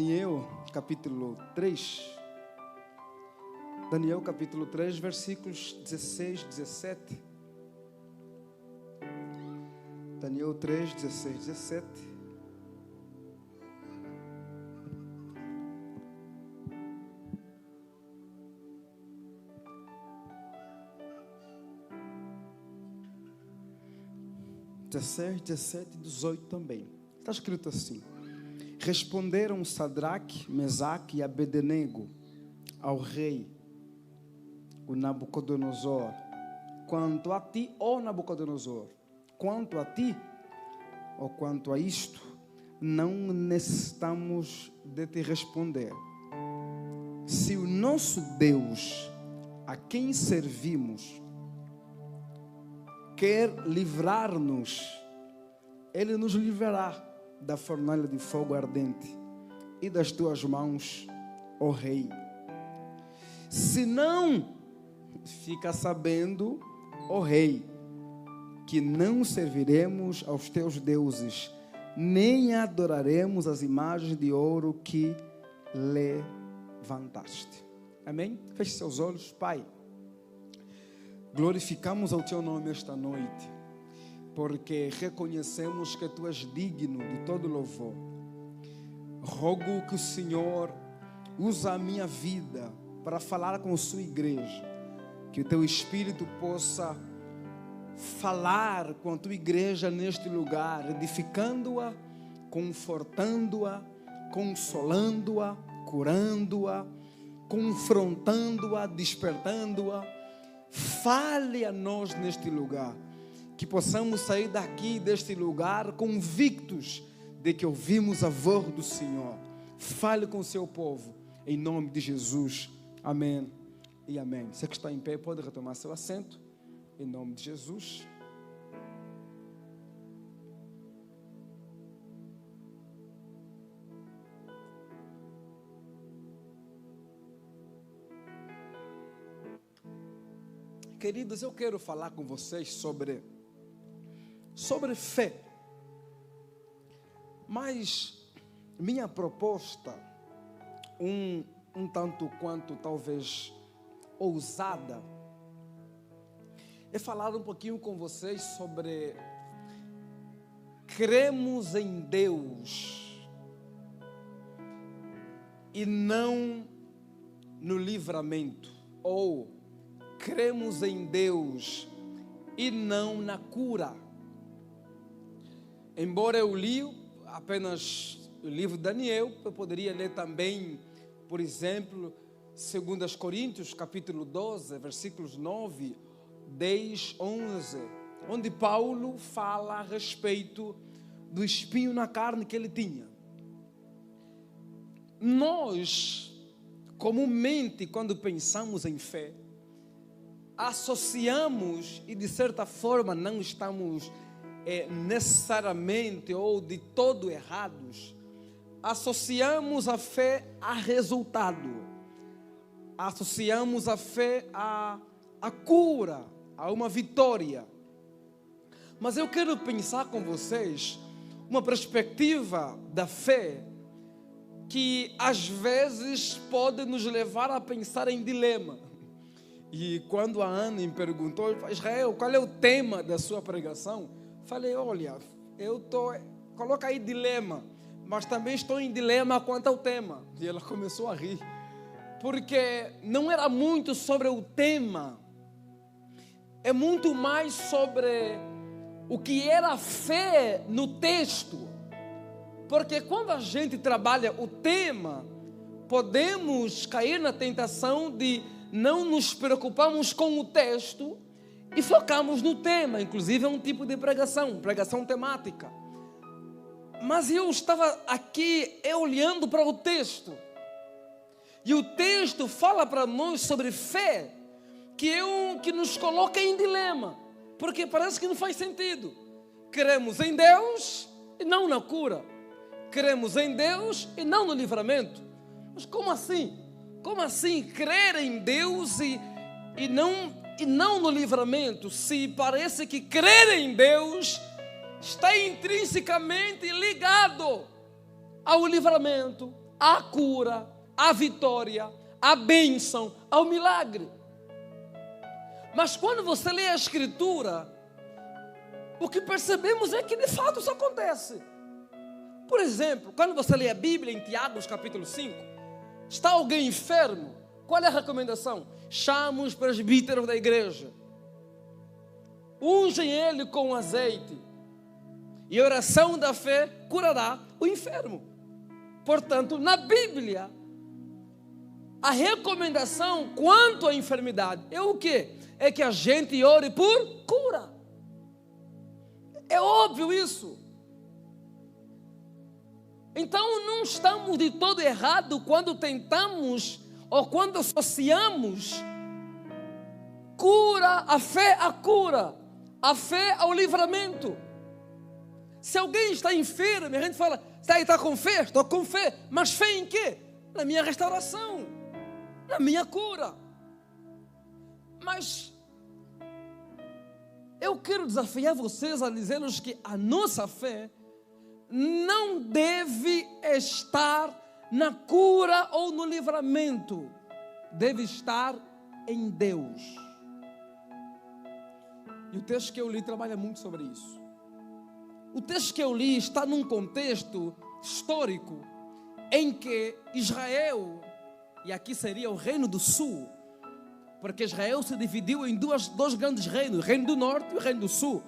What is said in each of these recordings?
Daniel capítulo 3, versículos 16, 17. Daniel 3, 16, 17. (16, 17 e 18) também. Está escrito assim: responderam Sadraque, Mesaque e Abednego ao rei, o Nabucodonosor: quanto a ti, ó Nabucodonosor, quanto a ti, ou quanto a isto, não necessitamos de te responder. Se o nosso Deus, a quem servimos, quer livrar-nos, Ele nos livrará da fornalha de fogo ardente e das tuas mãos, ó rei. Se não, fica sabendo, ó rei, que não serviremos aos teus deuses, nem adoraremos as imagens de ouro que levantaste. Amém? Feche seus olhos. Pai, glorificamos ao teu nome esta noite, porque reconhecemos que tu és digno de todo louvor. Rogo que o Senhor use a minha vida para falar com a sua igreja, que o teu Espírito possa falar com a tua igreja neste lugar, edificando-a, confortando-a, consolando-a, curando-a, confrontando-a, despertando-a. Fale a nós neste lugar, que possamos sair daqui deste lugar convictos de que ouvimos a voz do Senhor. Fale com o seu povo, em nome de Jesus. Amém e amém. Você que está em pé pode retomar seu assento, em nome de Jesus. Queridos, eu quero falar com vocês sobre fé. Mas minha proposta, um tanto quanto talvez ousada, é falar um pouquinho com vocês sobre cremos em Deus e não no livramento, ou cremos em Deus e não na cura. Embora eu li apenas o livro de Daniel, eu poderia ler também, por exemplo, 2 Coríntios, capítulo 12, versículos 9, 10, 11, onde Paulo fala a respeito do espinho na carne que ele tinha. Nós, comumente, quando pensamos em fé, associamos, e de certa forma não estamos necessariamente ou de todo errados, associamos a fé a resultado, associamos a fé a cura, a uma vitória. Mas eu quero pensar com vocês uma perspectiva da fé que às vezes pode nos levar a pensar em dilema. E quando a Ana me perguntou: Israel, qual é o tema da sua pregação? Falei: olha, coloca aí dilema, mas também estou em dilema quanto ao tema. E ela começou a rir, porque não era muito sobre o tema, é muito mais sobre o que era fé no texto. Porque quando a gente trabalha o tema, podemos cair na tentação de não nos preocupamos com o texto e focamos no tema. Inclusive é um tipo de pregação temática. Mas eu estava aqui olhando para o texto, e o texto fala para nós sobre fé, que nos coloca em dilema, porque parece que não faz sentido. Cremos em Deus e não na cura, cremos em Deus e não no livramento. Mas como assim? Como assim crer em Deus e não no livramento? Se parece que crer em Deus está intrinsecamente ligado ao livramento, à cura, à vitória, à bênção, ao milagre. Mas quando você lê a Escritura, o que percebemos é que de fato isso acontece. Por exemplo, quando você lê a Bíblia em Tiago, capítulo 5, está alguém enfermo, qual é a recomendação? Chama os presbíteros da igreja, ungem ele com azeite, e a oração da fé curará o enfermo. Portanto, na Bíblia, a recomendação quanto à enfermidade é o quê? É que a gente ore por cura. É óbvio isso. Então não estamos de todo errado quando tentamos ou quando associamos cura, a fé à cura, a fé ao livramento. Se alguém está enfermo, a gente fala, está com fé? Estou com fé. Mas fé em quê? Na minha restauração, na minha cura. Mas eu quero desafiar vocês a dizer-lhes que a nossa fé não deve estar na cura ou no livramento, deve estar em Deus. E o texto que eu li trabalha muito sobre isso. O texto que eu li está num contexto histórico em que Israel, e aqui seria o reino do sul, porque Israel se dividiu em dois grandes reinos, o reino do norte e o reino do sul.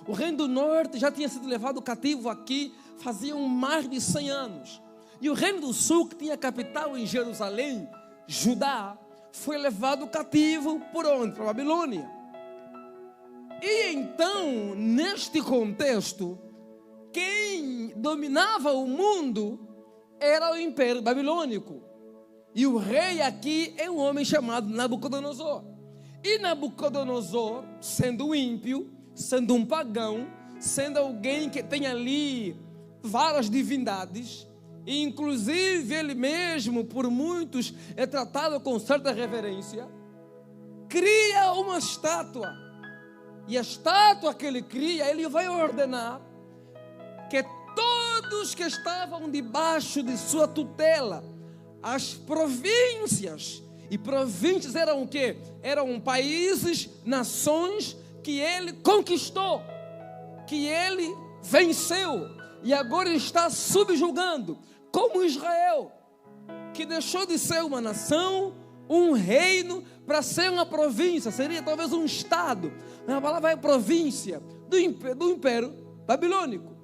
O reino do norte já tinha sido levado cativo aqui faziam mais de 100 anos. E o reino do sul, que tinha capital em Jerusalém, Judá, foi levado cativo por onde? Para a Babilônia. E então, neste contexto, quem dominava o mundo era o Império Babilônico. E o rei aqui é um homem chamado Nabucodonosor. E Nabucodonosor, sendo ímpio, sendo um pagão, sendo alguém que tem ali várias divindades, e inclusive ele mesmo, por muitos, é tratado com certa reverência, cria uma estátua. E a estátua que ele cria, ele vai ordenar que todos que estavam debaixo de sua tutela, as províncias, e províncias eram o quê? Eram países, nações que ele conquistou, que ele venceu, e agora está subjugando, como Israel, que deixou de ser uma nação, um reino, para ser uma província, seria talvez um estado. A palavra é província do Império Babilônico.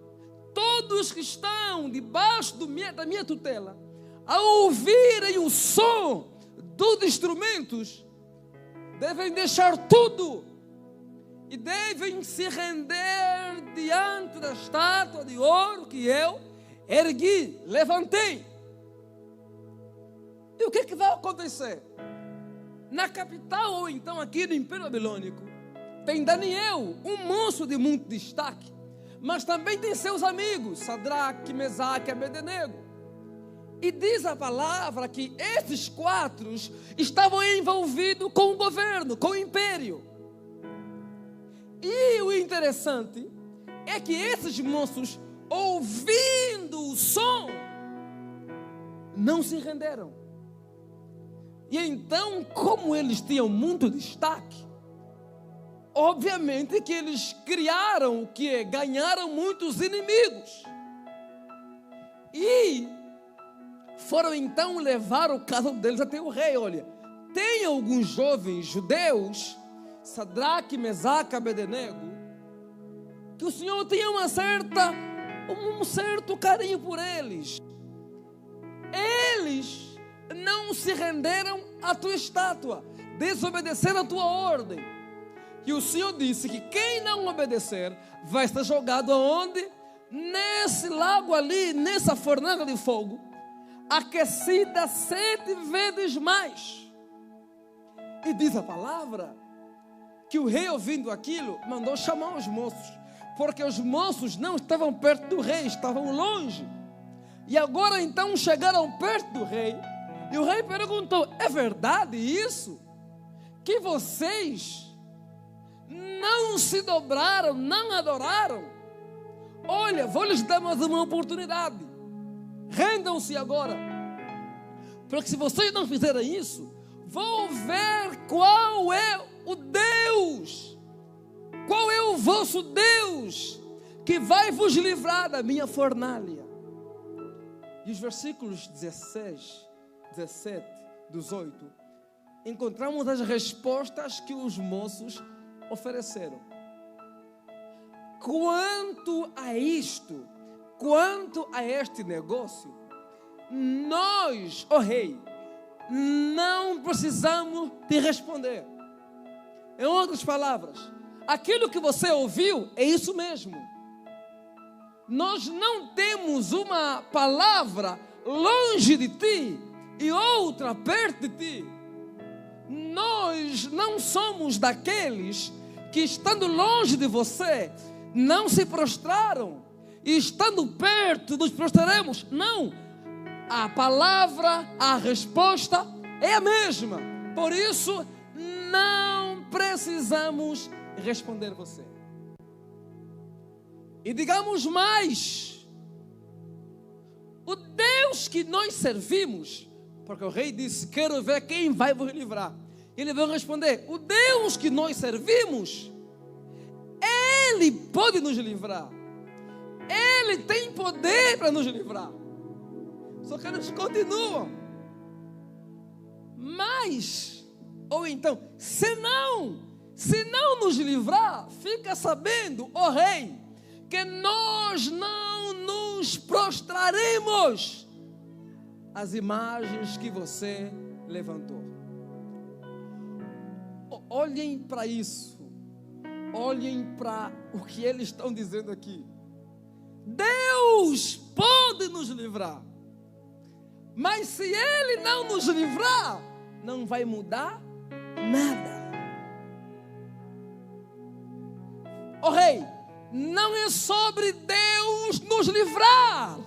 Todos que estão debaixo da minha tutela, ao ouvirem o som dos instrumentos, devem deixar tudo e devem se render diante da estátua de ouro que eu ergui, levantei. E o que vai acontecer? Na capital, ou então aqui no Império Babilônico, tem Daniel, um monstro de muito destaque, mas também tem seus amigos, Sadraque, Mesaque e Abednego. E diz a palavra que esses quatro estavam envolvidos com o governo, com o império. E o interessante é que esses monstros, ouvindo o som, não se renderam. E então, como eles tinham muito destaque, obviamente que eles criaram o que? Ganharam muitos inimigos. E foram então levar o caso deles até o rei. Olha, tem alguns jovens judeus, Sadraque, Mesaque, Abednego, que o Senhor tinha um certo carinho por eles. Eles não se renderam à tua estátua, desobedeceram a tua ordem. E o Senhor disse que quem não obedecer vai ser jogado aonde? Nesse lago ali, nessa fornalha de fogo, aquecida 7 vezes mais. E diz a palavra que o rei, ouvindo aquilo, mandou chamar os moços, porque os moços não estavam perto do rei, estavam longe. E agora então chegaram perto do rei, e o rei perguntou: é verdade isso? Que vocês não se dobraram, não adoraram? Olha, vou lhes dar mais uma oportunidade. Rendam-se agora. Porque se vocês não fizerem isso, vou ver qual é o Deus, qual é o vosso Deus, que vai vos livrar da minha fornalha. E os versículos 16, 17, 18, encontramos as respostas que os moços ofereceram. Quanto a isto, quanto a este negócio, nós, ó rei, não precisamos te responder. Em outras palavras, aquilo que você ouviu é isso mesmo. Nós não temos uma palavra longe de ti e outra perto de ti. Nós não somos daqueles que, estando longe de você, não se prostraram, e estando perto nos prostraremos. Não, a palavra, a resposta é a mesma. Por isso, não precisamos responder você. E digamos mais, o Deus que nós servimos, porque o rei disse: quero ver quem vai vos livrar. Ele vai responder: o Deus que nós servimos, Ele pode nos livrar. Ele tem poder para nos livrar. Só que eles continuam. Mas, ou então, se não nos livrar, fica sabendo, ó rei, que nós não nos prostraremos às imagens que você levantou. Olhem para isso. Olhem para o que eles estão dizendo aqui. Deus pode nos livrar, mas se Ele não nos livrar, não vai mudar nada. Ó rei, não é sobre Deus nos livrar.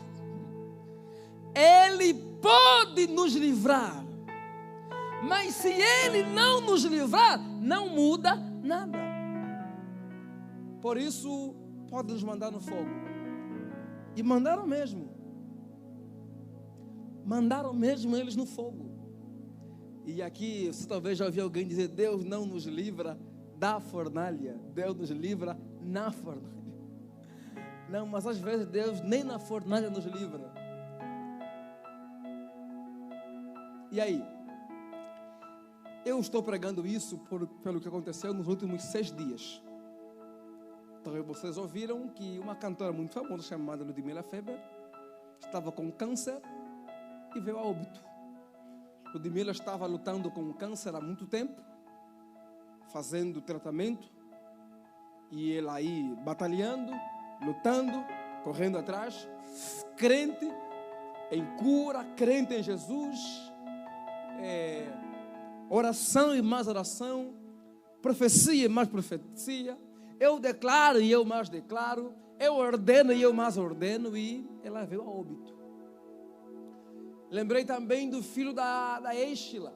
Ele pode nos livrar, mas se Ele não nos livrar, não muda nada. Por isso, pode nos mandar no fogo. E mandaram mesmo. Mandaram mesmo eles no fogo. E aqui, você talvez já ouviu alguém dizer: Deus não nos livra da fornalha, Deus nos livra na fornalha. Não, mas às vezes Deus nem na fornalha nos livra. E aí? Eu estou pregando isso pelo que aconteceu nos últimos 6 dias. Talvez vocês ouviram que uma cantora muito famosa chamada Ludmila Feber estava com câncer e veio a óbito. Ludmila estava lutando com o câncer há muito tempo, fazendo tratamento, e ela aí batalhando, lutando, correndo atrás, crente em cura, crente em Jesus, oração e mais oração, profecia e mais profecia. Eu declaro e eu mais declaro, eu ordeno e eu mais ordeno, e ela veio a óbito. Lembrei também do filho da Êxila,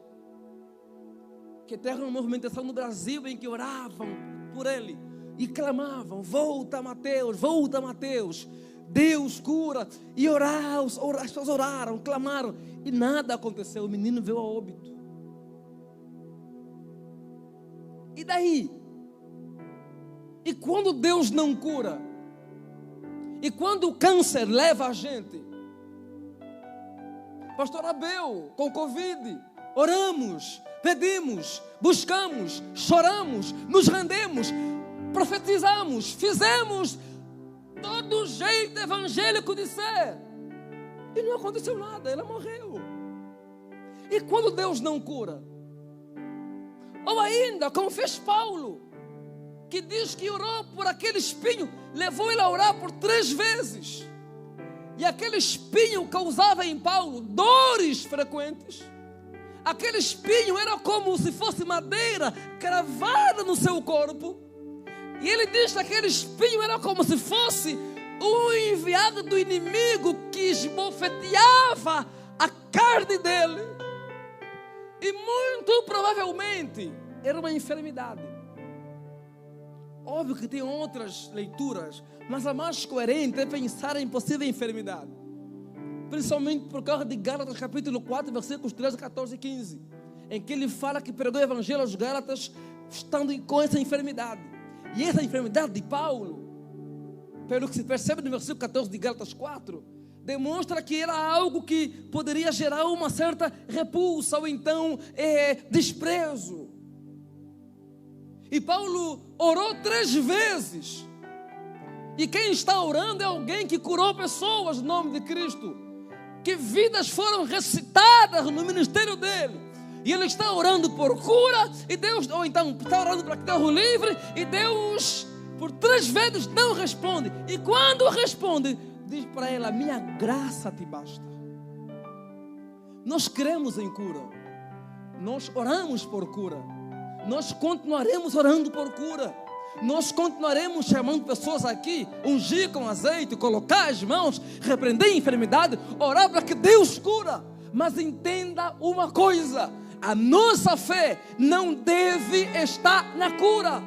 que teve uma movimentação no Brasil em que oravam por ele e clamavam: volta Mateus, Deus cura. E as pessoas oraram, clamaram, e nada aconteceu. O menino veio a óbito. E daí? E quando Deus não cura? E quando o câncer leva a gente? Pastor Abel, com Covid, oramos, pedimos, buscamos, choramos, nos rendemos, profetizamos, fizemos todo jeito evangélico de ser, e não aconteceu nada, ela morreu. E quando Deus não cura? Ou ainda, como fez Paulo, que diz que orou por aquele espinho, levou ele a orar por 3 vezes, e aquele espinho causava em Paulo dores frequentes. Aquele espinho era como se fosse madeira cravada no seu corpo, e ele diz que aquele espinho era como se fosse o enviado do inimigo que esbofeteava a carne dele, e muito provavelmente era uma enfermidade. Óbvio que tem outras leituras, mas a mais coerente é pensar em possível enfermidade. principalmente por causa de Gálatas capítulo 4, versículos 13, 14 e 15, em que ele fala que pregou o evangelho aos Gálatas estando com essa enfermidade. E essa enfermidade de Paulo, pelo que se percebe no versículo 14 de Gálatas 4, demonstra que era algo que poderia gerar uma certa repulsa ou então desprezo. E Paulo orou 3 vezes. E quem está orando é alguém que curou pessoas no nome de Cristo, que vidas foram ressuscitadas no ministério dele. E ele está orando por cura, e Deus, ou então está orando para que Deus o livre, e Deus por 3 vezes não responde. E quando responde, diz para ela: minha graça te basta. Nós cremos em cura, nós oramos por cura, nós continuaremos orando por cura, nós continuaremos chamando pessoas aqui, ungir com azeite, colocar as mãos, repreender a enfermidade, orar para que Deus cura. Mas entenda uma coisa: a nossa fé não deve estar na cura,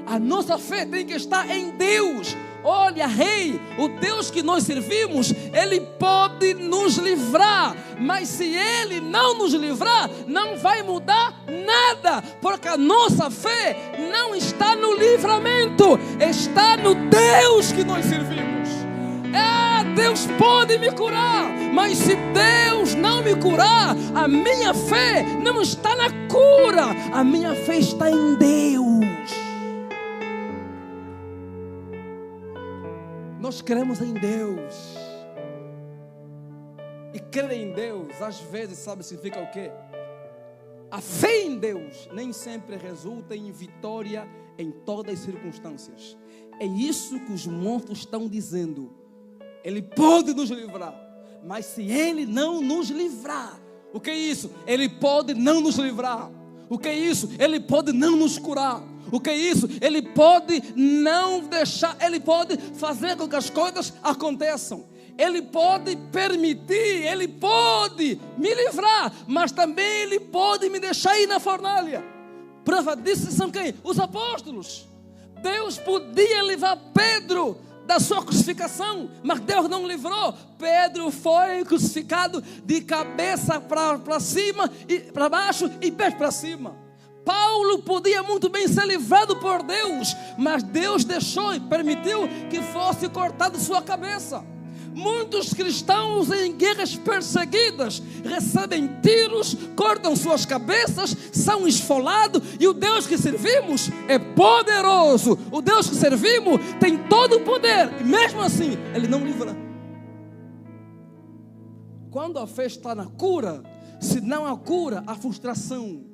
a nossa fé tem que estar em Deus. Olha, Rei, o Deus que nós servimos, Ele pode nos livrar, mas se Ele não nos livrar, não vai mudar nada, porque a nossa fé não está no livramento, está no Deus que nós servimos. Deus pode me curar, mas se Deus não me curar, a minha fé não está na cura, a minha fé está em Deus. Nós cremos em Deus. E crer em Deus, às vezes, sabe, significa o quê? A fé em Deus nem sempre resulta em vitória em todas as circunstâncias. É isso que os mortos estão dizendo. Ele pode nos livrar, mas se Ele não nos livrar, o que é isso? Ele pode não nos livrar. O que é isso? Ele pode não nos curar. O que é isso? Ele pode não deixar, Ele pode fazer com que as coisas aconteçam. Ele pode permitir, Ele pode me livrar, mas também Ele pode me deixar ir na fornalha. Prova disso são quem? Os apóstolos. Deus podia livrar Pedro da sua crucificação, mas Deus não livrou. Pedro foi crucificado de cabeça para cima, e para baixo e pés para cima. Paulo podia muito bem ser livrado por Deus, mas Deus deixou e permitiu que fosse cortado sua cabeça. Muitos cristãos em guerras perseguidas recebem tiros, cortam suas cabeças, são esfolados, e o Deus que servimos é poderoso. O Deus que servimos tem todo o poder, e mesmo assim Ele não livra. Quando a fé está na cura, se não há cura, há frustração.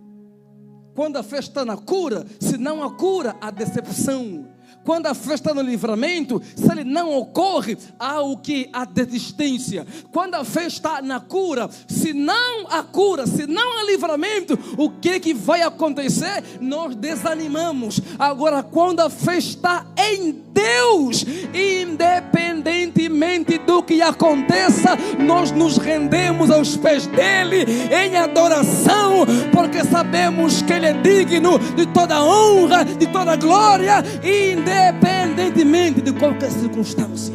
Quando a fé está na cura, se não há cura, há decepção. Quando a fé está no livramento, se ele não ocorre, há o que? A desistência. Quando a fé está na cura, se não há cura, se não há livramento, o que vai acontecer? Nós desanimamos. Agora, quando a fé está em Deus, independentemente do que aconteça, nós nos rendemos aos pés dele em adoração, porque sabemos que ele é digno de toda honra, de toda glória, independentemente de qualquer circunstância.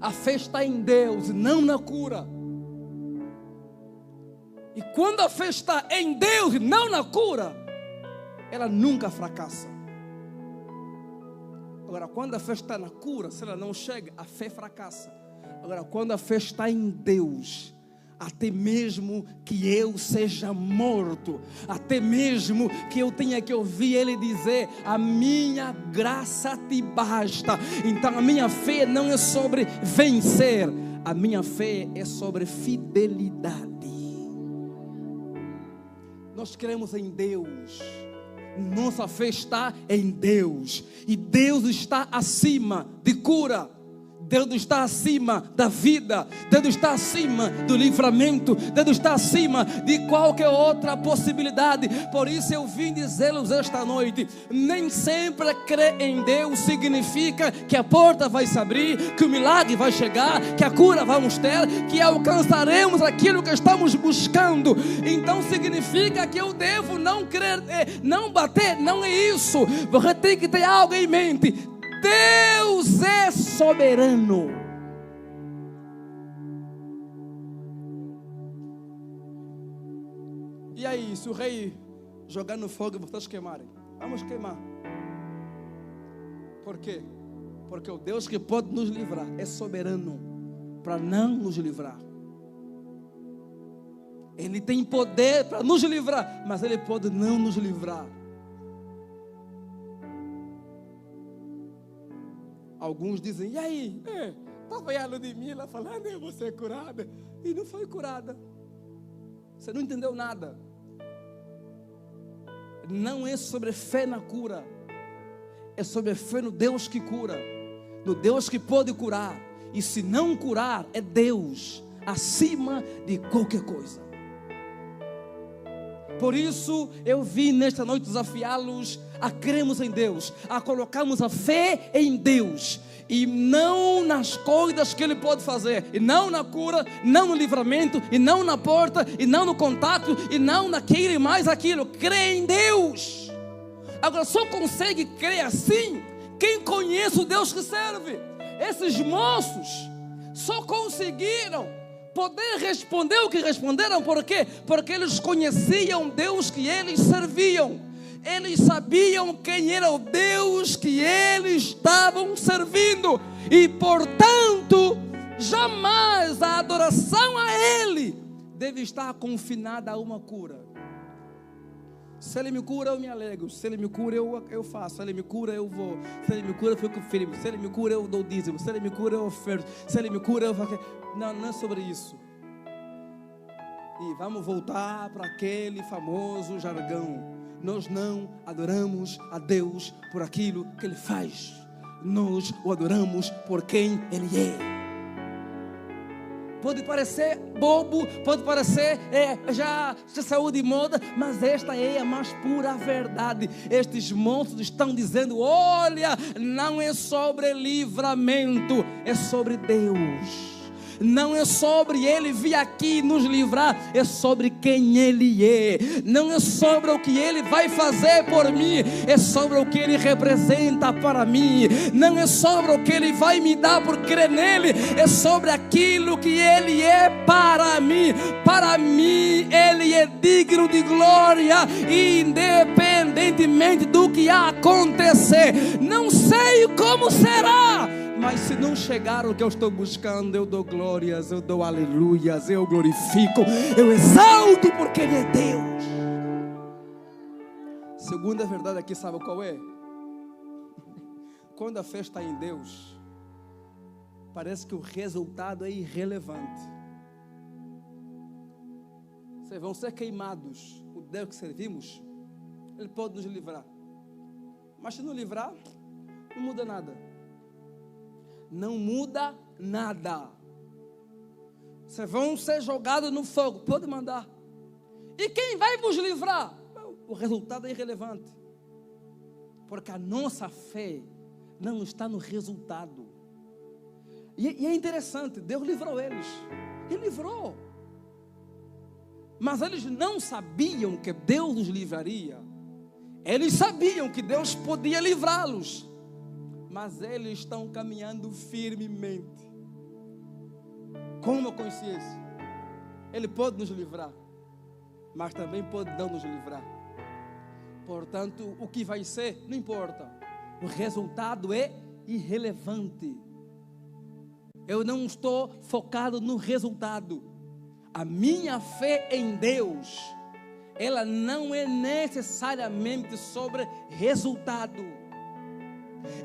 A fé está em Deus, não na cura. E quando a fé está em Deus e não na cura, ela nunca fracassa. Agora, quando a fé está na cura, se ela não chega, a fé fracassa. Agora, quando a fé está em Deus, até mesmo que eu seja morto, até mesmo que eu tenha que ouvir Ele dizer: a minha graça te basta. Então a minha fé não é sobre vencer, a minha fé é sobre fidelidade. Nós cremos em Deus, nossa fé está em Deus, e Deus está acima de cura, Deus está acima da vida, Deus está acima do livramento, Deus está acima de qualquer outra possibilidade. Por isso eu vim dizer-vos esta noite: nem sempre crer em Deus significa que a porta vai se abrir, que o milagre vai chegar, que a cura vamos ter, que alcançaremos aquilo que estamos buscando. Então significa que eu devo não crer, não bater. Não é isso. Você tem que ter algo em mente: Deus é soberano. E aí, se o rei jogar no fogo e vocês queimarem? Vamos queimar. Por quê? Porque o Deus que pode nos livrar é soberano para não nos livrar. Ele tem poder para nos livrar, mas Ele pode não nos livrar. Alguns dizem, e aí? Estava aí a Ludmila falando, eu vou ser curada. E não foi curada. Você não entendeu nada. Não é sobre fé na cura. É sobre fé no Deus que cura. No Deus que pode curar. E se não curar, é Deus acima de qualquer coisa. Por isso eu vim nesta noite desafiá-los a crermos em Deus, a colocarmos a fé em Deus, e não nas coisas que Ele pode fazer, e não na cura, não no livramento, e não na porta, e não no contato, e não naquilo e mais aquilo. Crê em Deus. Agora só consegue crer assim quem conhece o Deus que serve. Esses moços só conseguiram poder responder o que responderam. Por quê? Porque eles conheciam Deus que eles serviam. Eles sabiam quem era o Deus que eles estavam servindo. E portanto, jamais a adoração a Ele deve estar confinada a uma cura. Se Ele me cura, eu me alegro. Se Ele me cura, eu faço. Se Ele me cura, eu vou. Se Ele me cura, eu fico firme. Se Ele me cura, eu dou dízimo. Se Ele me cura, eu oferto. Se Ele me cura, eu faço. Não é sobre isso. E vamos voltar para aquele famoso jargão. Nós não adoramos a Deus por aquilo que Ele faz. Nós o adoramos por quem Ele é. Pode parecer bobo, pode parecer já saiu de moda, mas esta é a mais pura verdade. Estes monstros estão dizendo, olha, não é sobre livramento, é sobre Deus. Não é sobre Ele vir aqui nos livrar, é sobre quem Ele é. Não é sobre o que Ele vai fazer por mim, é sobre o que Ele representa para mim. Não é sobre o que Ele vai me dar por crer nele, é sobre aquilo que Ele é para mim. Para mim Ele é digno de glória, independentemente do que acontecer. Não sei como será, mas se não chegar o que eu estou buscando, eu dou glórias, eu dou aleluias, eu glorifico, eu exalto, porque Ele é Deus. Segunda verdade aqui, sabe qual é? Quando a fé está em Deus, parece que o resultado é irrelevante. Vocês vão ser queimados. O Deus que servimos, Ele pode nos livrar. Mas se não livrar, não muda nada. Não muda nada. Vocês vão ser jogados no fogo. Pode mandar. E quem vai vos livrar? O resultado é irrelevante. Porque a nossa fé não está no resultado. E é interessante, Deus livrou eles. Ele livrou. Mas eles não sabiam que Deus os livraria. Eles sabiam que Deus podia livrá-los, mas eles estão caminhando firmemente. Como eu conheci isso? Ele pode nos livrar, mas também pode não nos livrar. Portanto, o que vai ser, não importa. O resultado é irrelevante. Eu não estou focado no resultado. A minha fé em Deus, ela não é necessariamente sobre resultado.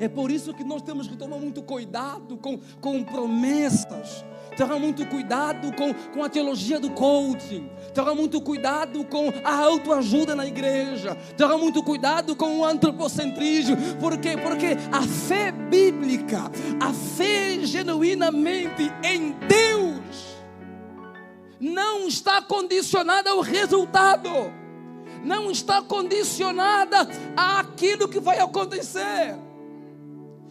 É por isso que nós temos que tomar muito cuidado com promessas. Tomar muito cuidado com a teologia do coaching. Tomar muito cuidado com a autoajuda na igreja. Tomar muito cuidado com o antropocentrismo. Por quê? Porque a fé bíblica, a fé genuinamente em Deus, não está condicionada ao resultado. Não está condicionada àquilo que vai acontecer.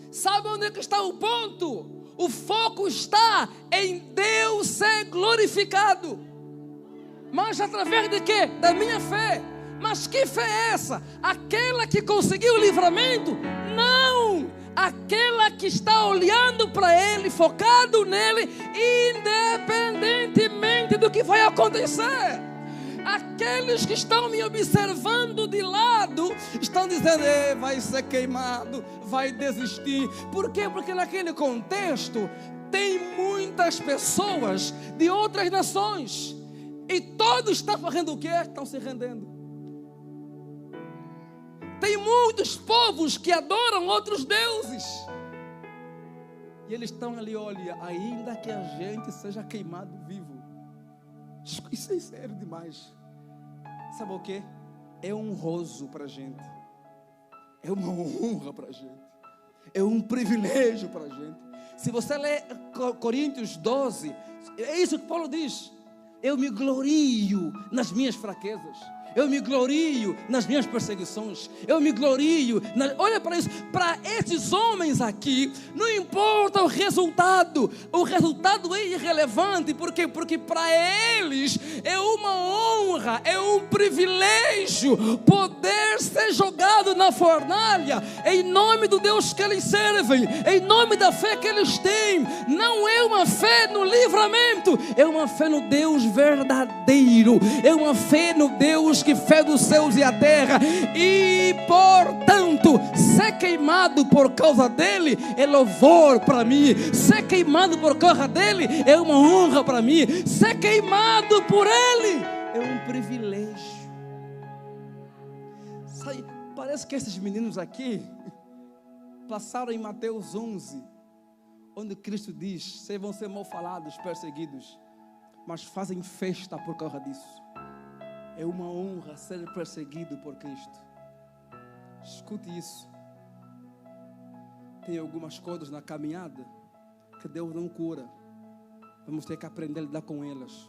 Sabe onde é que está o ponto? O foco está em Deus ser glorificado. Mas através de quê? Da minha fé. Mas que fé é essa? Aquela que conseguiu o livramento? Não! Aquela que está olhando para Ele, focado nele, independentemente do que vai acontecer. Aqueles que estão me observando de lado estão dizendo: vai ser queimado, vai desistir. Por quê? Porque naquele contexto tem muitas pessoas de outras nações e todos estão fazendo o quê? Estão se rendendo. Tem muitos povos que adoram outros deuses e eles estão ali: olha, ainda que a gente seja queimado vivo. Isso é sério demais. Sabe o que? É honroso para a gente, é uma honra para a gente, é um privilégio para a gente. Se você ler Coríntios 12, é isso que Paulo diz: eu me glorio nas minhas fraquezas, eu me glorio nas minhas perseguições, eu me glorio olha para isso. Para esses homens aqui, não importa o resultado é irrelevante. Por quê? Porque para eles é uma honra, é um privilégio poder ser jogado na fornalha, em nome do Deus que eles servem, em nome da fé que eles têm. Não é uma fé no livramento, é uma fé no Deus verdadeiro, é uma fé no Deus que fez os céus e a terra. E portanto, ser queimado por causa dele é louvor para mim. Ser queimado por causa dele é uma honra para mim. Ser queimado por ele é um privilégio. Sabe, parece que esses meninos aqui passaram em Mateus 11, onde Cristo diz: vocês vão ser mal falados, perseguidos, mas fazem festa por causa disso. É uma honra ser perseguido por Cristo. Escute isso. Tem algumas coisas na caminhada que Deus não cura. Vamos ter que aprender a lidar com elas.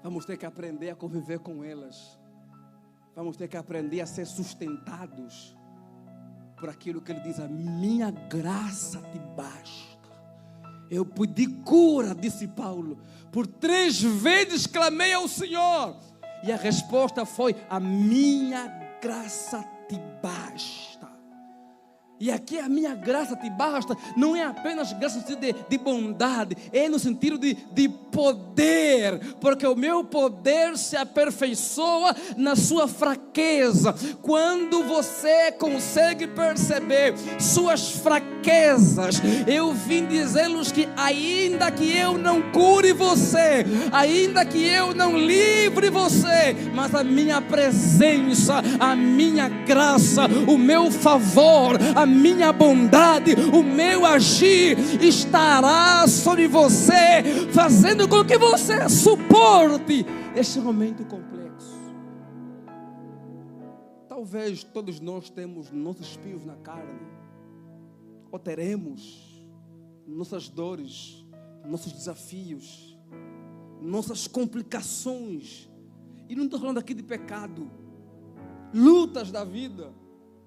Vamos ter que aprender a conviver com elas. Vamos ter que aprender a ser sustentados por aquilo que Ele diz: a minha graça te basta. Eu pedi cura, disse Paulo. Por 3 vezes clamei ao Senhor e a resposta foi: a minha graça te basta. E aqui a minha graça te basta não é apenas graça no sentido de bondade, é no sentido de poder, porque o meu poder se aperfeiçoa na sua fraqueza. Quando você consegue perceber suas fraquezas, eu vim dizer-lhes que ainda que eu não cure você, ainda que eu não livre você, mas a minha presença, a minha graça, o meu favor, a minha bondade, o meu agir estará sobre você, fazendo com que você suporte este momento complexo. Talvez todos nós temos nossos espinhos na carne, ou teremos nossas dores, nossos desafios, nossas complicações. E não estou falando aqui de pecado, lutas da vida,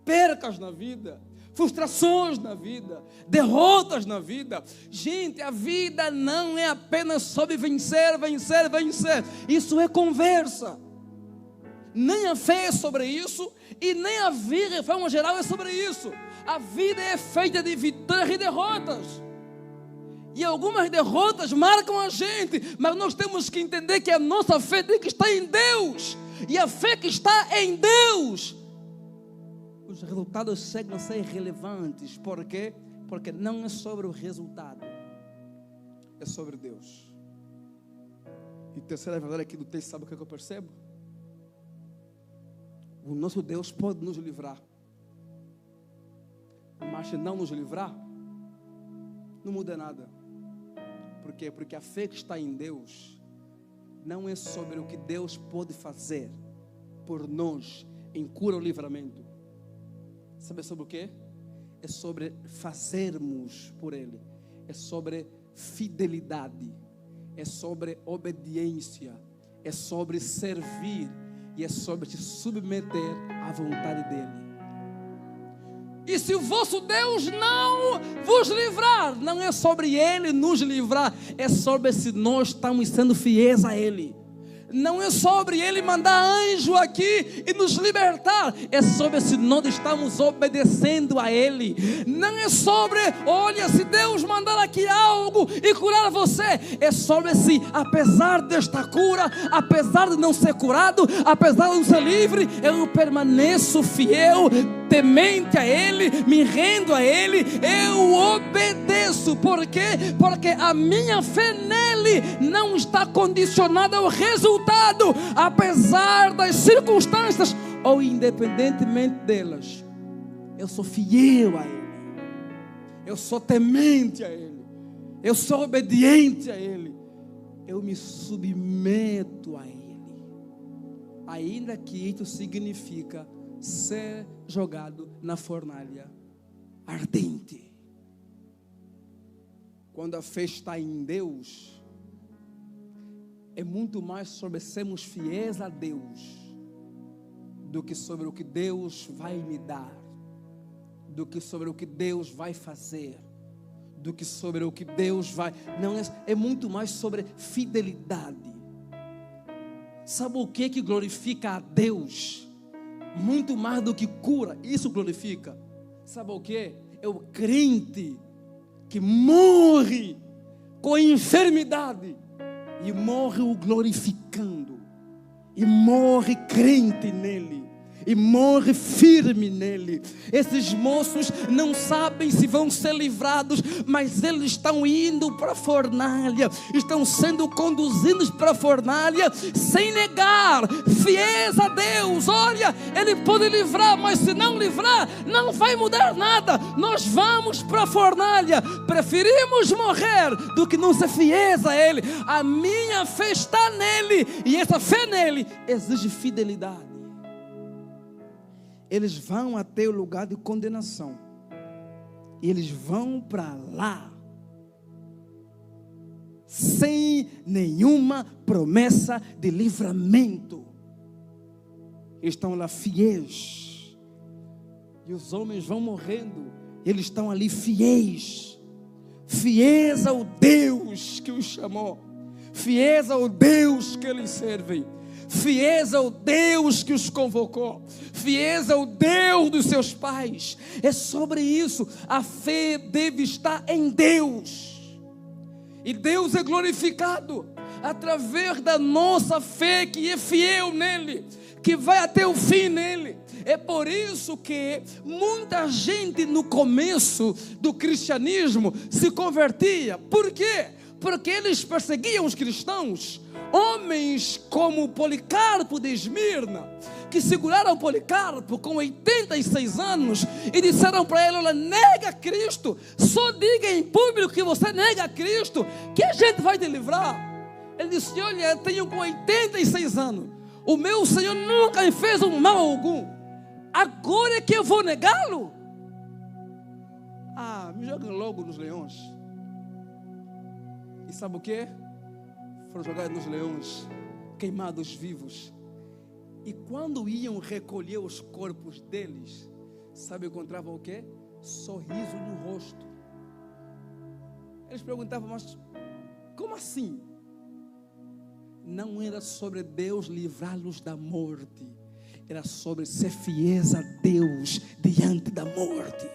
percas na vida, frustrações na vida, derrotas na vida. Gente, a vida não é apenas sobre vencer, vencer, vencer. Isso é conversa. Nem a fé é sobre isso, e nem a vida, de forma geral, é sobre isso. A vida é feita de vitórias e derrotas. E algumas derrotas marcam a gente, mas nós temos que entender que a nossa fé tem que estar em Deus. E a fé que está em Deus, os resultados chegam a ser irrelevantes. Por quê? Porque não é sobre o resultado, é sobre Deus. E terceira verdade aqui do texto, sabe o que eu percebo? O nosso Deus pode nos livrar, mas se não nos livrar, não muda nada. Por quê? Porque a fé que está em Deus não é sobre o que Deus pode fazer por nós em cura ou livramento. Sabe sobre o quê? É sobre fazermos por Ele. É sobre fidelidade. É sobre obediência. É sobre servir. E é sobre se submeter à vontade dEle. E se o vosso Deus não vos livrar, não é sobre Ele nos livrar, é sobre se nós estamos sendo fiéis a Ele. não é sobre Ele mandar anjo aqui e nos libertar, é sobre se nós estamos obedecendo a Ele. Não é sobre, olha, se Deus mandar aqui algo e curar você, é sobre se, apesar desta cura, apesar de não ser curado, apesar de não ser livre, eu permaneço fiel, temente a Ele, me rendo a Ele, eu obedeço. Por quê? Porque a minha fé nele não está condicionada ao resultado, apesar das circunstâncias ou independentemente delas. Eu sou fiel a Ele, eu sou temente a Ele, eu sou obediente a Ele, eu me submeto a Ele, ainda que isso significa ser jogado na fornalha ardente. Quando a fé está em Deus, é muito mais sobre sermos fiéis a Deus do que sobre o que Deus vai me dar, do que sobre o que Deus vai fazer, do que sobre o que Deus vai... Não, é muito mais sobre fidelidade. Sabe o que glorifica a Deus? Muito mais do que cura, isso glorifica. Sabe o que? É o crente que morre com enfermidade e morre o glorificando, e morre crente nele, e morre firme nele. Esses moços não sabem se vão ser livrados, mas eles estão indo para a fornalha, estão sendo conduzidos para a fornalha, sem negar, fiéis a Deus. Olha, Ele pode livrar, mas se não livrar, não vai mudar nada. Nós vamos para a fornalha, preferimos morrer do que não ser fiéis a Ele. A minha fé está nele, e essa fé nele exige fidelidade. Eles vão até o lugar de condenação, e eles vão para lá sem nenhuma promessa de livramento. Estão lá fiéis, e os homens vão morrendo, eles estão ali fiéis, fiéis ao Deus que os chamou, fiéis ao Deus que eles servem, fiéis ao Deus que os convocou, fiéis ao Deus dos seus pais. É sobre isso. A fé deve estar em Deus, e Deus é glorificado através da nossa fé que é fiel nele, que vai até o fim nele. É por isso que muita gente no começo do cristianismo se convertia. Por quê? Porque eles perseguiam os cristãos. Homens como Policarpo de Esmirna, que seguraram Policarpo com 86 anos e disseram para ele: olha, nega Cristo, só diga em público que você nega Cristo, que a gente vai te livrar. Ele disse: olha, eu tenho com 86 anos, o meu Senhor nunca me fez um mal algum, agora é que eu vou negá-lo? Me joguem logo nos leões. E sabe o que? Foram jogados nos leões, queimados vivos. E quando iam recolher os corpos deles, sabe, encontravam o quê? Sorriso no rosto. Eles perguntavam: mas como assim? Não era sobre Deus livrá-los da morte, era sobre ser fiéis a Deus diante da morte.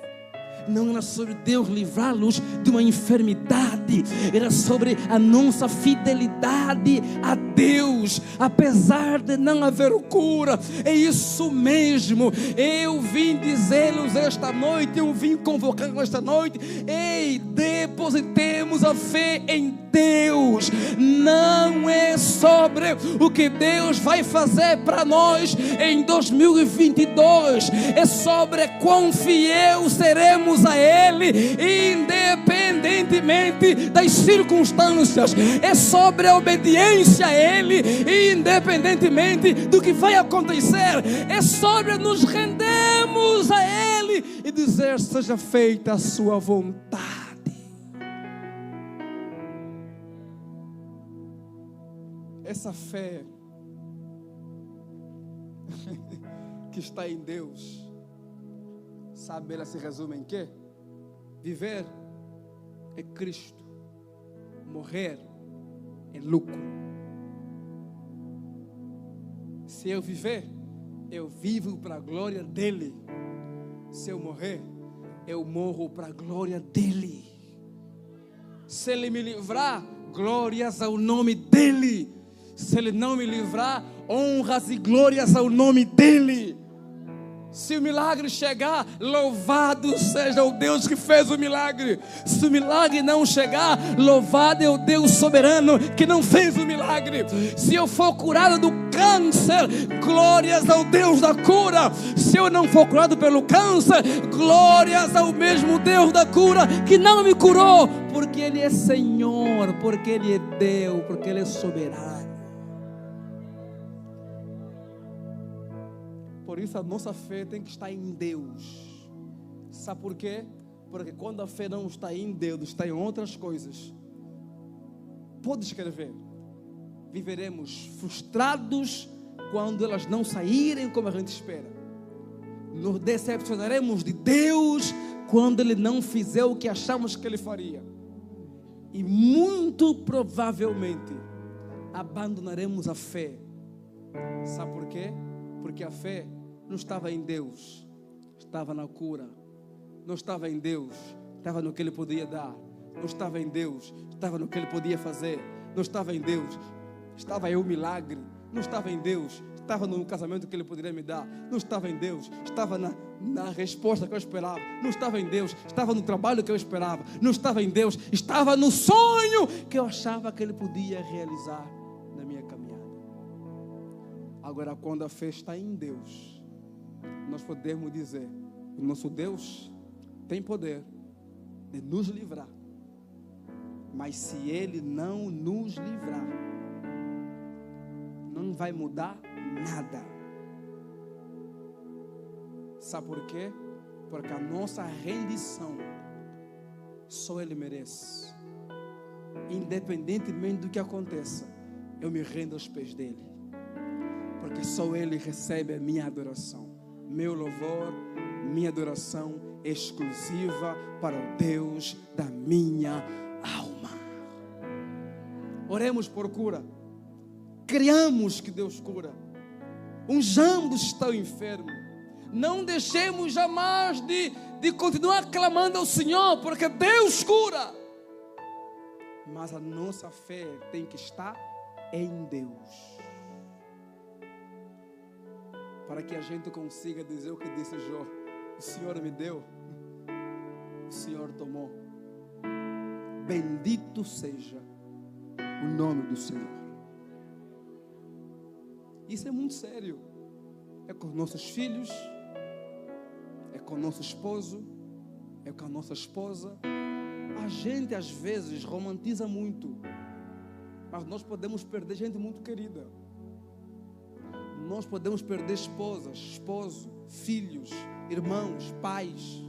Não era sobre Deus livrá-los de uma enfermidade, era sobre a nossa fidelidade a Deus, apesar de não haver cura. É isso mesmo. Eu vim dizer-lhes esta noite, eu vim convocar esta noite: ei, depositemos a fé em Deus. Não é sobre o que Deus vai fazer para nós em 2022, é sobre quão fiel seremos a Ele, independentemente das circunstâncias. É sobre a obediência a Ele, independentemente do que vai acontecer. É sobre nos rendermos a Ele e dizer: seja feita a sua vontade. Essa fé que está em Deus, sabe, ela se resume em quê? Viver é Cristo, morrer é lucro. Se eu viver, eu vivo para a glória dele. Se eu morrer, eu morro para a glória dele. Se ele me livrar, glórias ao nome dele. Se ele não me livrar, honras e glórias ao nome dele. Se o milagre chegar, louvado seja o Deus que fez o milagre. Se o milagre não chegar, louvado é o Deus soberano que não fez o milagre. Se eu for curado do câncer, glórias ao Deus da cura. Se eu não for curado pelo câncer, glórias ao mesmo Deus da cura que não me curou, porque Ele é Senhor, porque Ele é Deus, porque Ele é soberano. Por isso a nossa fé tem que estar em Deus. Sabe por quê? Porque quando a fé não está em Deus, está em outras coisas. Pode escrever: viveremos frustrados quando elas não saírem como a gente espera. Nos decepcionaremos de Deus quando Ele não fizer o que achamos que Ele faria. E muito provavelmente abandonaremos a fé. Sabe por quê? Porque a fé não estava em Deus, estava na cura. Não estava em Deus, estava no que Ele podia dar. Não estava em Deus, estava no que Ele podia fazer. Não estava em Deus, estava em um milagre. Não estava em Deus, estava no casamento que Ele poderia me dar. Não estava em Deus, estava na resposta que eu esperava. Não estava em Deus, estava no trabalho que eu esperava. Não estava em Deus, estava no sonho que eu achava que Ele podia realizar na minha caminhada. Agora, quando a fé está em Deus, nós podemos dizer: o nosso Deus tem poder de nos livrar. Mas se Ele não nos livrar, não vai mudar nada. Sabe por quê? Porque a nossa rendição só Ele merece. Independentemente do que aconteça, eu me rendo aos pés dEle. Porque só Ele recebe a minha adoração. Meu louvor, minha adoração exclusiva para o Deus da minha alma. Oremos por cura. Criamos que Deus cura. Unjamos está o enfermo. Não deixemos jamais de continuar clamando ao Senhor, porque Deus cura. Mas a nossa fé tem que estar em Deus, para que a gente consiga dizer o que disse Jó: o Senhor me deu, o Senhor tomou. Bendito seja o nome do Senhor. Isso é muito sério. É com nossos filhos, é com nosso esposo, é com a nossa esposa. A gente às vezes romantiza muito, mas nós podemos perder gente muito querida. Nós podemos perder esposas, esposo, filhos, irmãos, pais.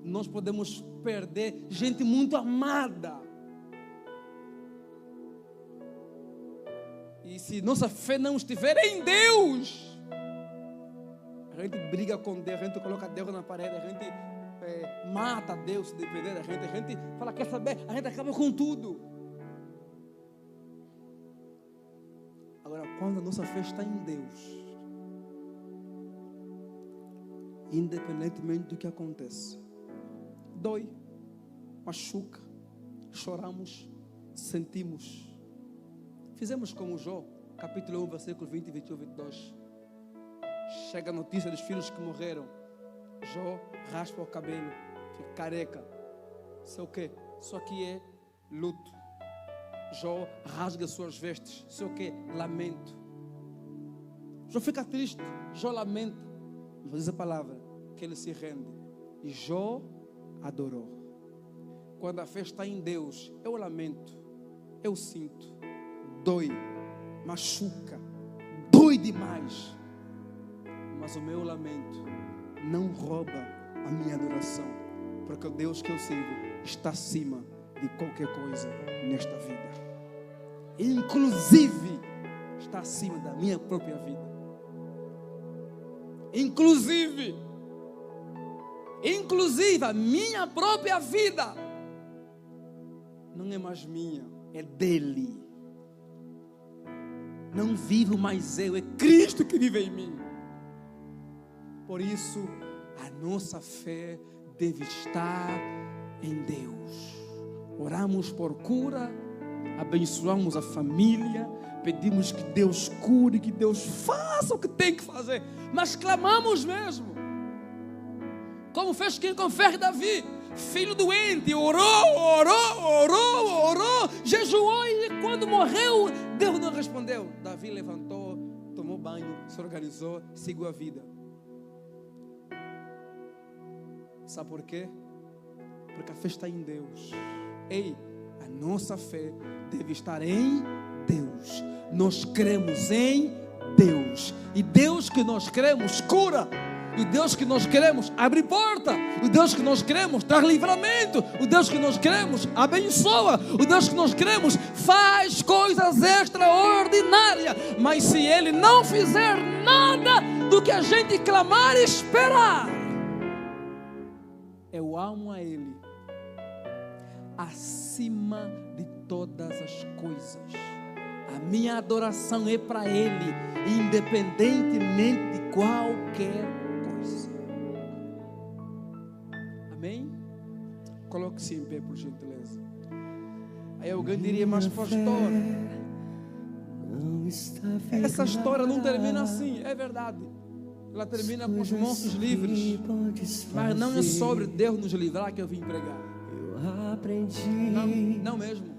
Nós podemos perder gente muito amada. E se nossa fé não estiver em Deus, a gente briga com Deus, a gente coloca Deus na parede, a gente mata Deus se depender da gente. A gente fala: quer saber? A gente acaba com tudo. Agora, quando a nossa fé está em Deus, independentemente do que aconteça, dói, machuca, choramos, sentimos. Fizemos como Jó, capítulo 1, versículo 20, 21, 22. Chega a notícia dos filhos que morreram. Jó raspa o cabelo, fica careca. Sei o quê? Isso aqui é luto. Jó rasga suas vestes. Sei o quê? Lamento. Jó fica triste. Jó lamenta. Mas diz a palavra que ele se rende. E Jó adorou. Quando a fé está em Deus, eu lamento, eu sinto, dói, machuca, dói demais. Mas o meu lamento não rouba a minha adoração, porque o Deus que eu sirvo está acima de qualquer coisa nesta vida. Inclusive está acima da minha própria vida. Inclusive a minha própria vida não é mais minha, é dele. Não vivo mais eu, é Cristo que vive em mim. Por isso, a nossa fé deve estar em Deus. Oramos por cura, abençoamos a família, pedimos que Deus cure, que Deus faça o que tem que fazer, mas clamamos mesmo, como fez quem confere Davi, filho doente, orou, jejuou, e quando morreu, Deus não respondeu. Davi levantou, tomou banho, se organizou, seguiu a vida. Sabe por quê? Porque a fé está em Deus. Ei, a nossa fé deve estar em Deus. Nós cremos em Deus. E Deus que nós cremos cura. E Deus que nós queremos abre porta. O Deus que nós queremos traz livramento. O Deus que nós queremos abençoa. O Deus que nós queremos faz coisas extraordinárias. Mas se Ele não fizer nada do que a gente clamar e esperar, eu amo a Ele acima de todas as coisas. A minha adoração é para Ele, independentemente de qualquer coisa. Amém? Coloque-se em pé, por gentileza. Aí alguém diria, mas pastor, essa história não termina assim. É verdade, ela termina com os monstros livres, mas não é sobre Deus nos livrar que eu vim pregar. Não mesmo.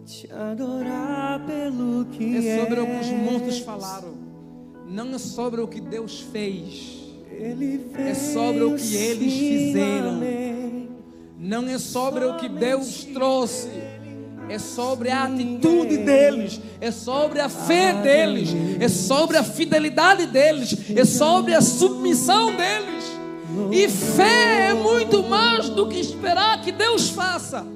Te adorar pelo que é sobre o que os monstros falaram. Não é sobre o que Deus fez. É sobre o que eles fizeram. Não é sobre o que Deus trouxe. É sobre a atitude deles. É sobre a fé deles. É sobre a fidelidade deles. É sobre a submissão deles. E fé é muito mais do que esperar que Deus faça.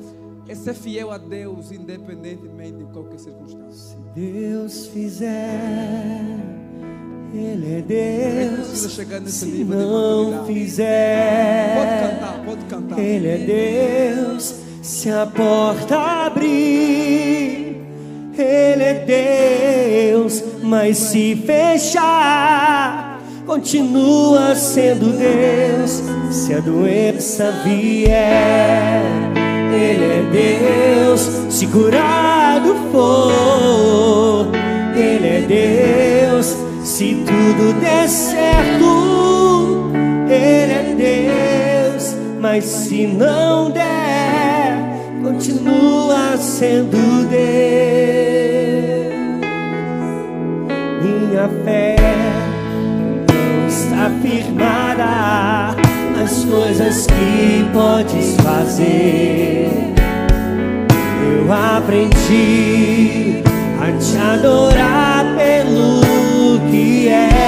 É ser fiel a Deus, independentemente de qualquer circunstância. Se Deus fizer, Ele é Deus. Precisa chegar nesse se nível não de fizer, pode cantar. Ele é Deus. Se a porta abrir, Ele é Deus. Mas se fechar, continua sendo Deus. Se a doença vier, Ele é Deus. Se curado for, Ele é Deus. Se tudo der certo, Ele é Deus. Mas se não der, continua sendo Deus. Minha fé não está firmada nas coisas que podes fazer. Eu aprendi a te adorar pelo que és.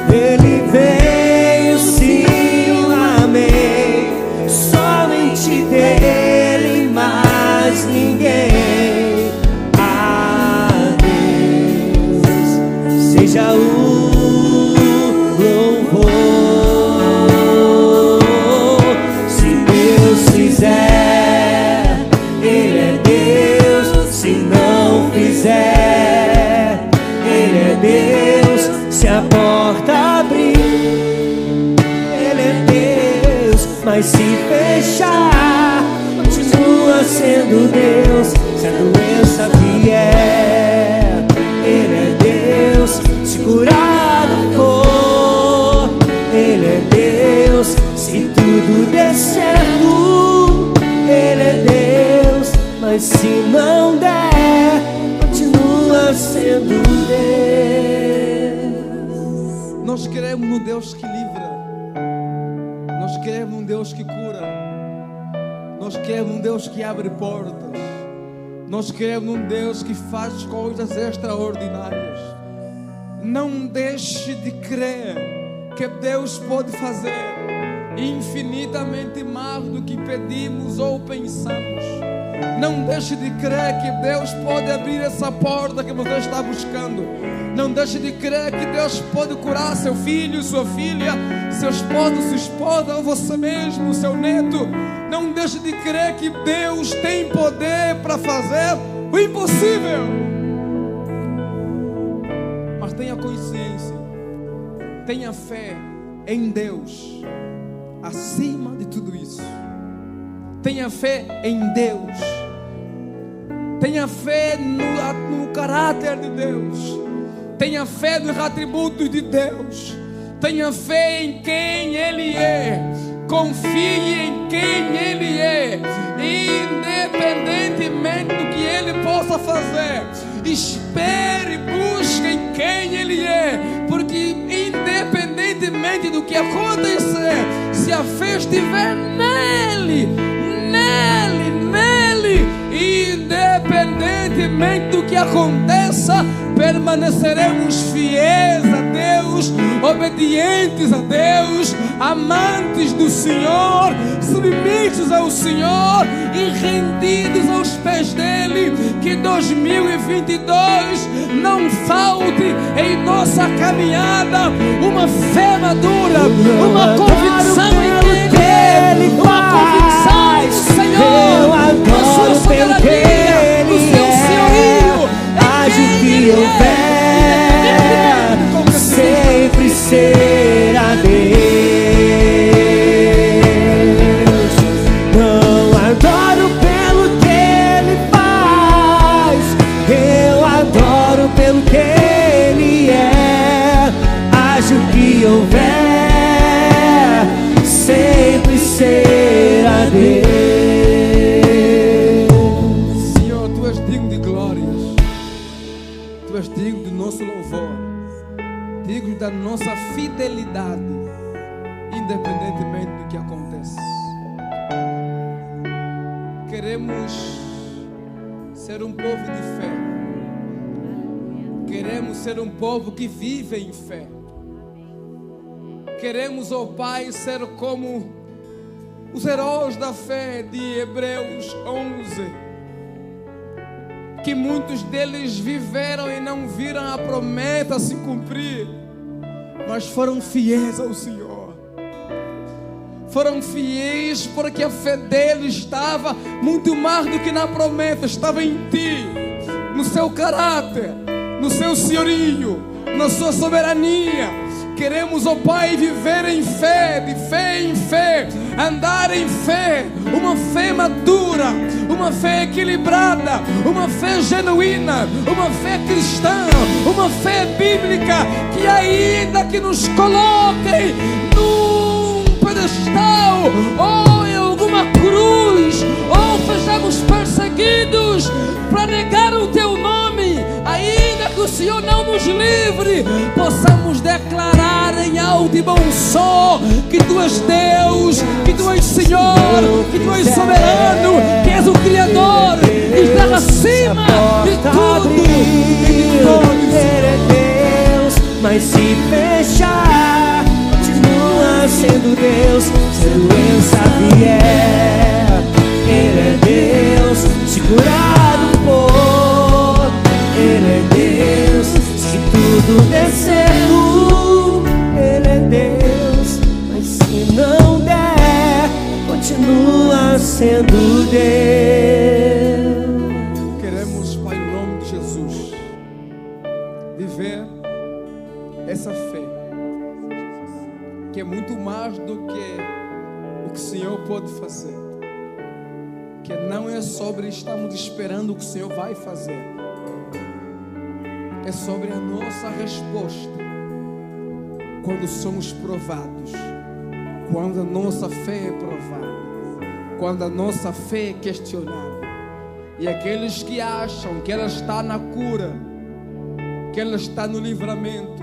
Ele veio, sim, amém. Somente dele, mais ninguém. A Deus seja o louvor. Se Deus fizer, Ele é Deus. Se não fizer, Ele é Deus. Se a porta abrir, Ele é Deus. Mas se fechar, continua sendo Deus. Se a doença vier, Ele é Deus. Se curado for, Ele é Deus. Se tudo der certo, Ele é Deus. Mas se não der, continua sendo Deus. Nós queremos um Deus que livra. Nós queremos um Deus que cura. Nós queremos um Deus que abre portas. Nós queremos um Deus que faz coisas extraordinárias. Não deixe de crer que Deus pode fazer infinitamente mais do que pedimos ou pensamos. Não deixe de crer que Deus pode abrir essa porta que você está buscando. Não deixe de crer que Deus pode curar seu filho, sua filha, seu esposo, sua esposa, ou você mesmo, seu neto. Não deixe de crer que Deus tem poder para fazer o impossível. Mas tenha consciência, tenha fé em Deus acima de tudo isso. Tenha fé em Deus. Tenha fé no caráter de Deus. Tenha fé nos atributos de Deus. Tenha fé em quem Ele é. Confie em quem Ele é. Independentemente do que Ele possa fazer, espere e busque em quem Ele é. Porque independentemente do que acontecer, se a fé estiver nele, independentemente do que aconteça, permaneceremos fiéis a Deus, obedientes a Deus, amantes do Senhor, submissos ao Senhor e rendidos aos pés dele. Que 2022 não falte em nossa caminhada uma fé madura, uma convicção em quem Ele é, uma convicção no Senhor, na sua soberania, no seu senhorio. Haja o que houver, sempre será Deus. Não adoro pelo que Ele faz, eu adoro pelo que Ele é. Haja o que houver, sempre será Deus. Digno do nosso louvor, digno da nossa fidelidade, independentemente do que aconteça. Queremos ser um povo de fé, queremos ser um povo que vive em fé. Queremos, ó Pai, ser como os heróis da fé de Hebreus 11, que muitos deles viveram e não viram a promessa se cumprir, mas foram fiéis ao Senhor. Foram fiéis porque a fé deles estava muito mais do que na promessa, estava em Ti, no seu caráter, no seu senhorio, na sua soberania. Queremos, ó Pai, viver em fé, de fé em fé, andar em fé, uma fé madura, uma fé equilibrada, uma fé genuína, uma fé cristã, uma fé bíblica, que ainda que nos coloquem num pedestal, ou em alguma cruz, ou sejamos perseguidos para negar o Teu nome, ainda que o Senhor não nos livre, possamos declarar em alto e bom som que Tu és Deus, que Tu és Senhor, que Tu és soberano, que és o Criador, que está acima de tudo e de todos. É Deus, mas se fechar, continua sendo Deus, sendo eu Xavier. Ele é Deus, segurado por Ele é Deus, se tudo der certo, Ele é Deus, mas se não der, continua sendo Deus. Queremos, Pai, em nome de Jesus, viver essa fé, que é muito mais do que o que o Senhor pode fazer, que não é sobre estarmos esperando o que o Senhor vai fazer, é sobre a nossa resposta quando somos provados, quando a nossa fé é provada, quando a nossa fé é questionada. E aqueles que acham que ela está na cura, que ela está no livramento,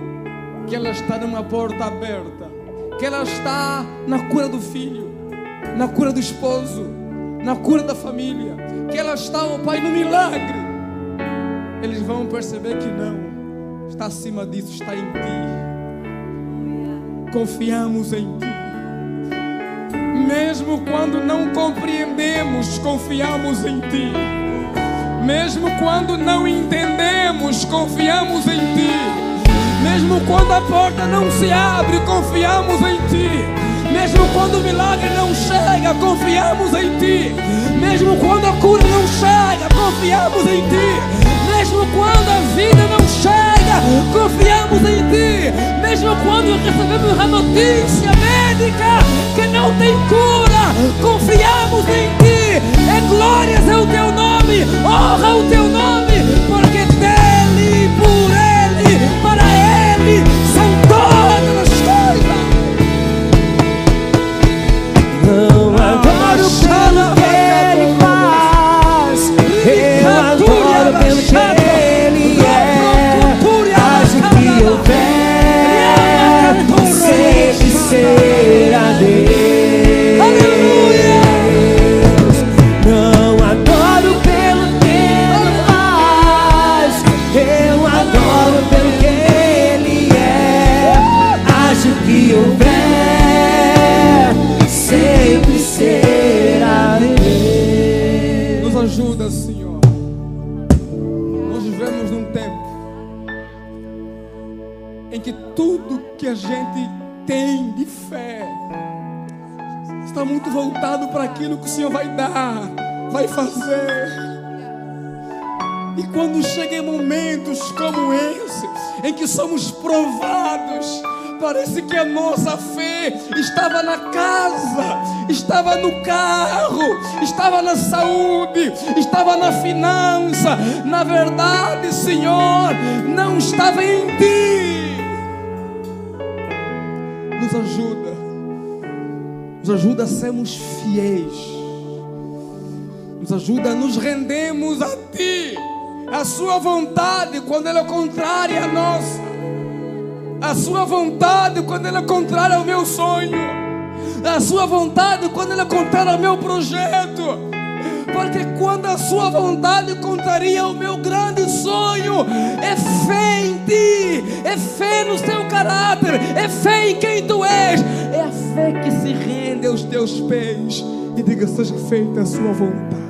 que ela está numa porta aberta, que ela está na cura do filho, na cura do esposo, na cura da família, que ela está, ó Pai, no milagre, eles vão perceber que não, está acima disso, está em Ti. Confiamos em Ti. Mesmo quando não compreendemos, confiamos em Ti. Mesmo quando não entendemos, confiamos em Ti. Mesmo quando a porta não se abre, confiamos em Ti. Mesmo quando o milagre não chega, confiamos em Ti. Mesmo quando a cura não chega, confiamos confiamos em Ti. Mesmo quando a vida não chega, confiamos em Ti. Mesmo quando recebemos a notícia médica que não tem cura, confiamos em Ti. Glórias ao Teu nome, honra ao Teu nome, porque dele, por Ele, para Ele são todas as coisas. Não adoro pelo que Ele faz, eu adoro pelo que Ele é. Haja o que houver, sempre será Deus. Aleluia! Não adoro pelo que Ele faz, eu adoro pelo que Ele é. Haja o que houver, sempre será Deus. Nos ajuda, Senhor. Nós vivemos num tempo em que tudo que a gente tem de fé está muito voltado para aquilo que o Senhor vai dar, vai fazer. E quando chega em momentos como esse, em que somos provados, parece que a nossa fé estava na casa, estava no carro, estava na saúde, estava na finança. Na verdade, Senhor, não estava em Ti. Nos ajuda a sermos fiéis, nos ajuda a nos rendermos a Ti, a Sua vontade quando ela é contrária à nossa, a Sua vontade quando ela é contrária ao meu sonho, a Sua vontade quando ela é contrária ao meu projeto. Porque quando a Sua vontade contraria o meu grande sonho, é fé em Ti, é fé no Teu caráter, é fé em quem Tu és, é a fé que se rende aos Teus pés e diga: seja feita a Sua vontade.